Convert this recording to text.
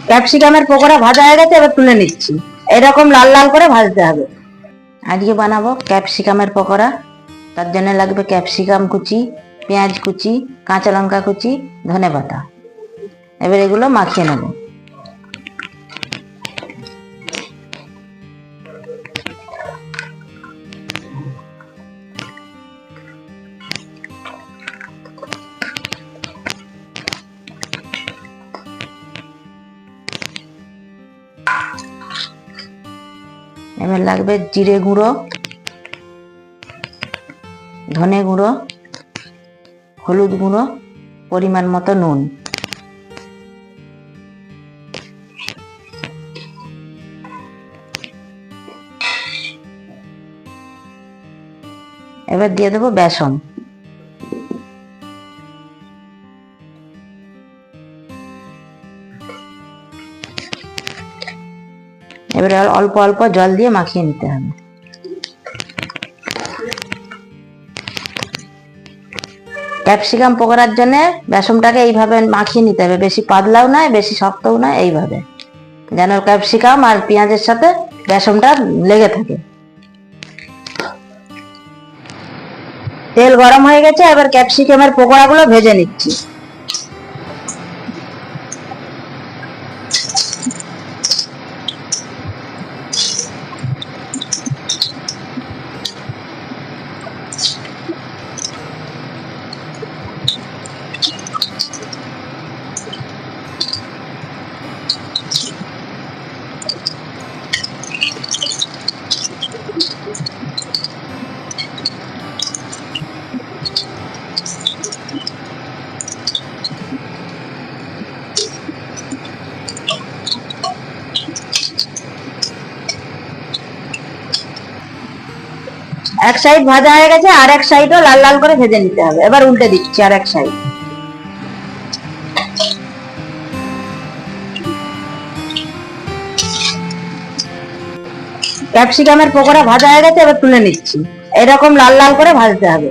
ক্যাপসিকামের পকোড়া ভাজা হয়ে গেছে, এবার তুলে নিচ্ছি। এরকম লাল লাল করে ভাজতে হবে। আজকে বানাবো ক্যাপসিকামের পকোড়া। তার জন্য লাগবে ক্যাপসিকাম কুচি, পেঁয়াজ কুচি, কাঁচা লঙ্কা কুচি, ধনেপাতা। এবার এগুলো মাখিয়ে নেব। এবার লাগবে জিরে গুঁড়ো, ধনে গুঁড়ো, হলুদ গুঁড়ো, পরিমাণ মতো নুন। এবার দিয়ে দেবো বেসন। এবারে অল্প অল্প জল দিয়ে মাখিয়ে নিতে হবে। ক্যাপসিকাম পকোড়ার জন্য বেসনটাকে এইভাবে মাখিয়ে নিতে হবে, বেশি পাতলাও নয় বেশি শক্তও নয়, এইভাবে যেন ক্যাপসিকাম আর পেঁয়াজের সাথে বেসনটা লেগে থাকে। তেল গরম হয়ে গেছে, এবার ক্যাপসিকামের পকোড়াগুলো ভেজে নিচ্ছি। এক সাইড ভাজা হয়ে গেছে, আর এক সাইডও লাল লাল করে ভেজে নিতে হবে। এবার উল্টে দিচ্ছি আর এক সাইড। ক্যাপসিকামের পকোড়া ভাজা হয়ে গেছে, এবার তুলে নিচ্ছি। এরকম লাল লাল করে ভাজতে হবে।